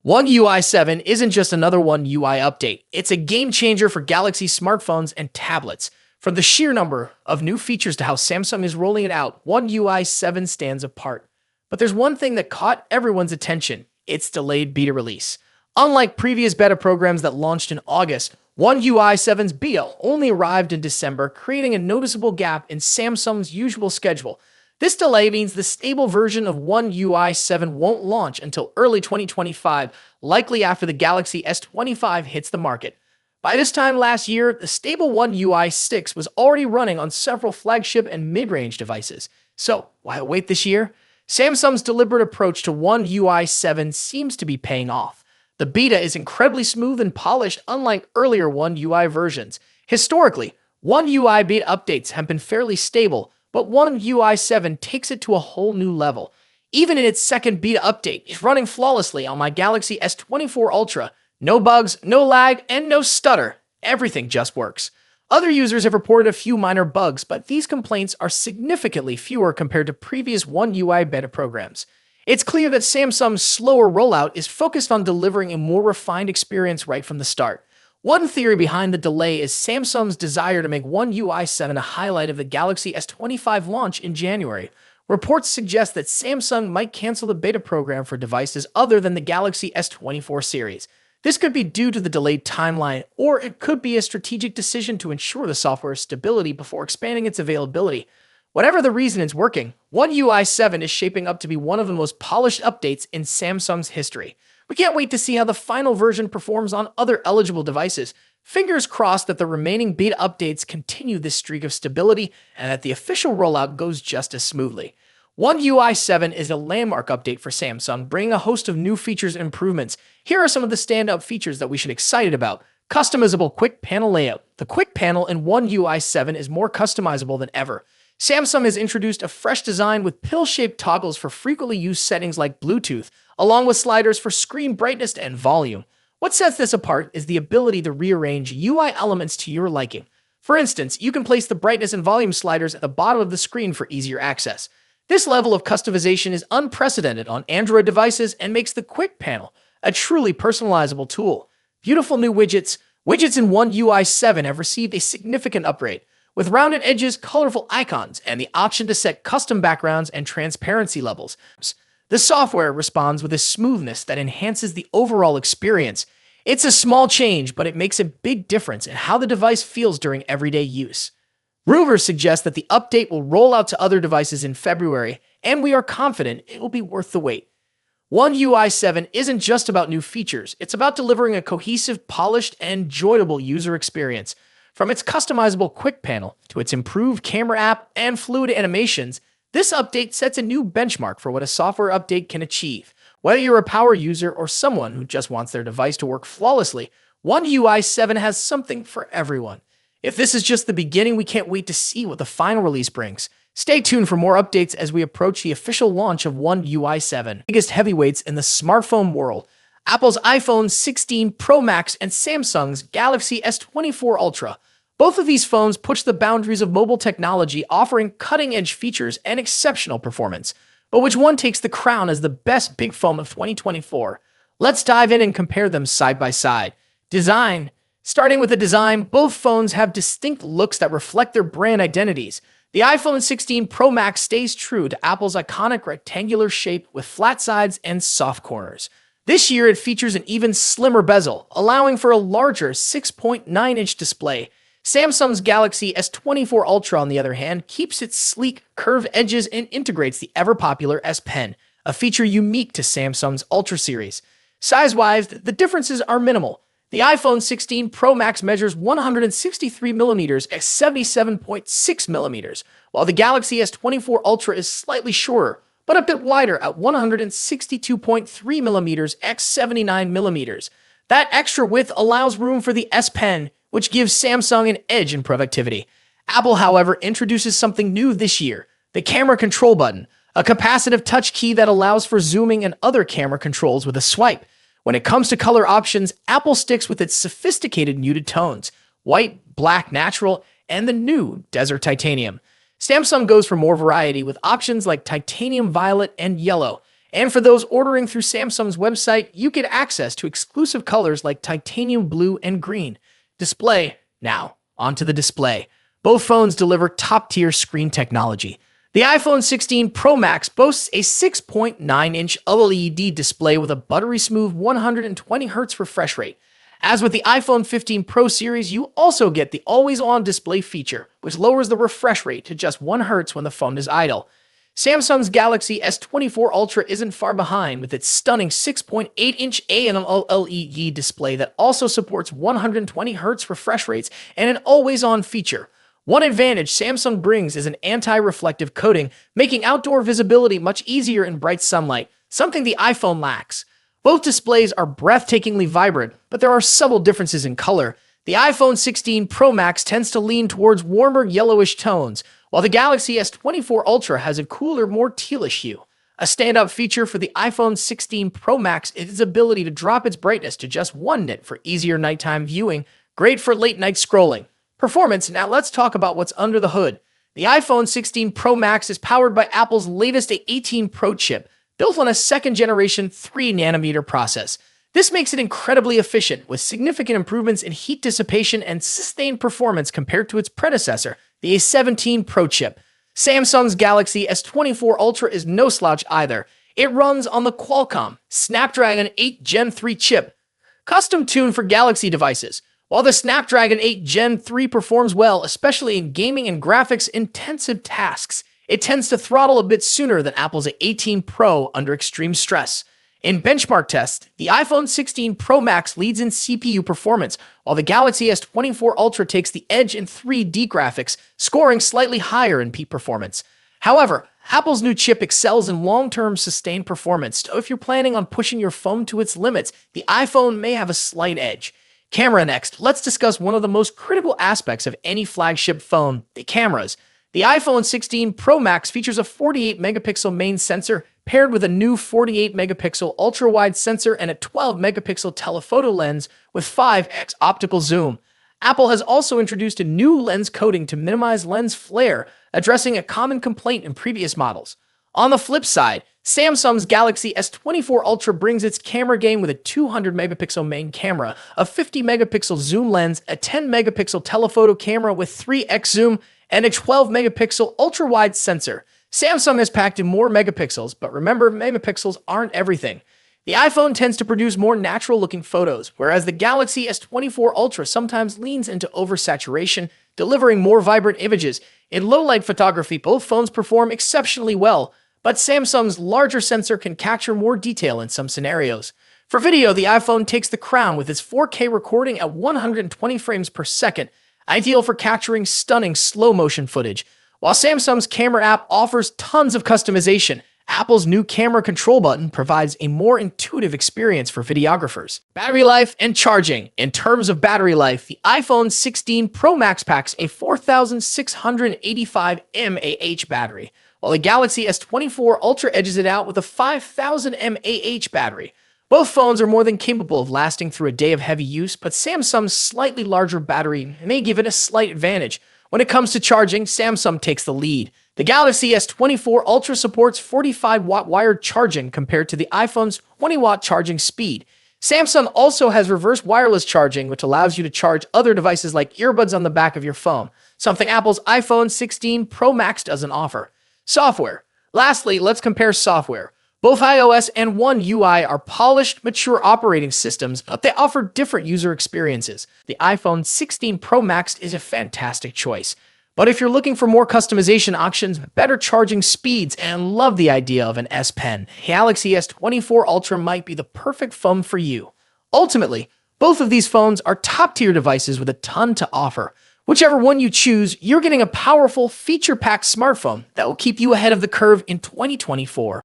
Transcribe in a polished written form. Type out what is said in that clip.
One UI 7 isn't just another One UI update. It's a game changer for Galaxy smartphones and tablets. From the sheer number of new features to how Samsung is rolling it out, One UI 7 stands apart. But there's one thing that caught everyone's attention: its delayed beta release. Unlike previous beta programs that launched in August, One UI 7's beta only arrived in December, creating a noticeable gap in Samsung's usual schedule. This delay means the stable version of One UI 7 won't launch until early 2025, likely after the Galaxy S25 hits the market. By this time last year, the stable One UI 6 was already running on several flagship and mid-range devices. So, why wait this year? Samsung's deliberate approach to One UI 7 seems to be paying off. The beta is incredibly smooth and polished, unlike earlier One UI versions. Historically, One UI beta updates have been fairly stable, but One UI 7 takes it to a whole new level. Even in its second beta update, it's running flawlessly on my Galaxy S24 Ultra. No bugs, no lag, and no stutter. Everything just works. Other users have reported a few minor bugs, but these complaints are significantly fewer compared to previous One UI beta programs. It's clear that Samsung's slower rollout is focused on delivering a more refined experience right from the start. One theory behind the delay is Samsung's desire to make One UI 7 a highlight of the Galaxy S25 launch in January. Reports suggest that Samsung might cancel the beta program for devices other than the Galaxy S24 series. This could be due to the delayed timeline, or it could be a strategic decision to ensure the software's stability before expanding its availability. Whatever the reason, it's working. One UI 7 is shaping up to be one of the most polished updates in Samsung's history. We can't wait to see how the final version performs on other eligible devices. Fingers crossed that the remaining beta updates continue this streak of stability and that the official rollout goes just as smoothly. One UI 7 is a landmark update for Samsung, bringing a host of new features and improvements. Here are some of the standout features that we should be excited about. Customizable quick panel layout. The quick panel in One UI 7 is more customizable than ever. Samsung has introduced a fresh design with pill-shaped toggles for frequently used settings like Bluetooth, along with sliders for screen brightness and volume. What sets this apart is the ability to rearrange UI elements to your liking. For instance, you can place the brightness and volume sliders at the bottom of the screen for easier access. This level of customization is unprecedented on Android devices and makes the Quick Panel a truly personalizable tool. Beautiful new widgets. Widgets in One UI 7 have received a significant upgrade, with rounded edges, colorful icons, and the option to set custom backgrounds and transparency levels. The software responds with a smoothness that enhances the overall experience. It's a small change, but it makes a big difference in how the device feels during everyday use. Rumors suggest that the update will roll out to other devices in February, and we are confident it will be worth the wait. One UI 7 isn't just about new features, it's about delivering a cohesive, polished, and enjoyable user experience. From its customizable quick panel to its improved camera app and fluid animations, this update sets a new benchmark for what a software update can achieve. Whether you're a power user or someone who just wants their device to work flawlessly, One UI 7 has something for everyone. If this is just the beginning, we can't wait to see what the final release brings. Stay tuned for more updates as we approach the official launch of One UI 7. Biggest heavyweights in the smartphone world: Apple's iPhone 16 Pro Max and Samsung's Galaxy S24 Ultra. Both of these phones push the boundaries of mobile technology, offering cutting-edge features and exceptional performance. But which one takes the crown as the best big phone of 2024? Let's dive in and compare them side by side. Design. Starting with the design, both phones have distinct looks that reflect their brand identities. The iPhone 16 Pro Max stays true to Apple's iconic rectangular shape with flat sides and soft corners. This year, it features an even slimmer bezel, allowing for a larger 6.9-inch display. Samsung's Galaxy S24 Ultra, on the other hand, keeps its sleek, curved edges and integrates the ever-popular S Pen, a feature unique to Samsung's Ultra series. Size-wise, the differences are minimal. The iPhone 16 Pro Max measures 163mm at 77.6mm, while the Galaxy S24 Ultra is slightly shorter, but a bit wider at 162.3mm at 79mm. That extra width allows room for the S Pen, which gives Samsung an edge in productivity. Apple, however, introduces something new this year: the camera control button, a capacitive touch key that allows for zooming and other camera controls with a swipe. When it comes to color options, Apple sticks with its sophisticated muted tones: white, black, natural, and the new Desert Titanium. Samsung goes for more variety with options like titanium violet and yellow, And for those ordering through Samsung's website, you get access to exclusive colors like titanium blue and green. Display. Now, onto the display. Both phones deliver top-tier screen technology. The iPhone 16 Pro Max boasts a 6.9-inch OLED display with a buttery-smooth 120Hz refresh rate. As with the iPhone 15 Pro series, you also get the always-on display feature, which lowers the refresh rate to just 1 Hz when the phone is idle. Samsung's Galaxy S24 Ultra isn't far behind with its stunning 6.8-inch AMOLED display that also supports 120Hz refresh rates and an always-on feature. One advantage Samsung brings is an anti-reflective coating, making outdoor visibility much easier in bright sunlight, something the iPhone lacks. Both displays are breathtakingly vibrant, but there are subtle differences in color. The iPhone 16 Pro Max tends to lean towards warmer yellowish tones, while the Galaxy S24 Ultra has a cooler, more tealish hue. A standout feature for the iPhone 16 Pro Max is its ability to drop its brightness to just 1 nit for easier nighttime viewing, great for late-night scrolling. Performance. Now let's talk about what's under the hood. The iPhone 16 Pro Max is powered by Apple's latest A18 Pro chip, built on a second-generation 3nm process. This makes it incredibly efficient, with significant improvements in heat dissipation and sustained performance compared to its predecessor, the A17 Pro chip. Samsung's Galaxy S24 Ultra is no slouch either. It runs on the Qualcomm Snapdragon 8 Gen 3 chip, custom-tuned for Galaxy devices. While the Snapdragon 8 Gen 3 performs well, especially in gaming and graphics-intensive tasks, it tends to throttle a bit sooner than Apple's A18 Pro under extreme stress. In benchmark tests, the iPhone 16 Pro Max leads in CPU performance, while the Galaxy S24 Ultra takes the edge in 3D graphics, scoring slightly higher in peak performance. However, Apple's new chip excels in long-term sustained performance, so if you're planning on pushing your phone to its limits, the iPhone may have a slight edge. Camera next. Let's discuss one of the most critical aspects of any flagship phone, the cameras. The iPhone 16 Pro Max features a 48-megapixel main sensor paired with a new 48-megapixel ultra-wide sensor and a 12-megapixel telephoto lens with 5x optical zoom. Apple has also introduced a new lens coating to minimize lens flare, addressing a common complaint in previous models. On the flip side, Samsung's Galaxy S24 Ultra brings its camera game with a 200-megapixel main camera, a 50-megapixel zoom lens, a 10-megapixel telephoto camera with 3x zoom, and a 12-megapixel ultra-wide sensor. Samsung has packed in more megapixels, but remember, megapixels aren't everything. The iPhone tends to produce more natural-looking photos, whereas the Galaxy S24 Ultra sometimes leans into oversaturation, delivering more vibrant images. In low-light photography, both phones perform exceptionally well, but Samsung's larger sensor can capture more detail in some scenarios. For video, the iPhone takes the crown with its 4K recording at 120 frames per second, ideal for capturing stunning slow-motion footage. While Samsung's camera app offers tons of customization, Apple's new camera control button provides a more intuitive experience for videographers. Battery life and charging. In terms of battery life, the iPhone 16 Pro Max packs a 4,685 mAh battery, while the Galaxy S24 Ultra edges it out with a 5,000 mAh battery. Both phones are more than capable of lasting through a day of heavy use, but Samsung's slightly larger battery may give it a slight advantage. When it comes to charging, Samsung takes the lead. The Galaxy S24 Ultra supports 45-watt wired charging compared to the iPhone's 20-watt charging speed. Samsung also has reverse wireless charging, which allows you to charge other devices like earbuds on the back of your phone, something Apple's iPhone 16 Pro Max doesn't offer. Software. Lastly, let's compare software. Both iOS and One UI are polished, mature operating systems, but they offer different user experiences. The iPhone 16 Pro Max is a fantastic choice. But if you're looking for more customization options, better charging speeds, and love the idea of an S Pen, Galaxy S24 Ultra might be the perfect phone for you. Ultimately, both of these phones are top-tier devices with a ton to offer. Whichever one you choose, you're getting a powerful, feature-packed smartphone that will keep you ahead of the curve in 2024.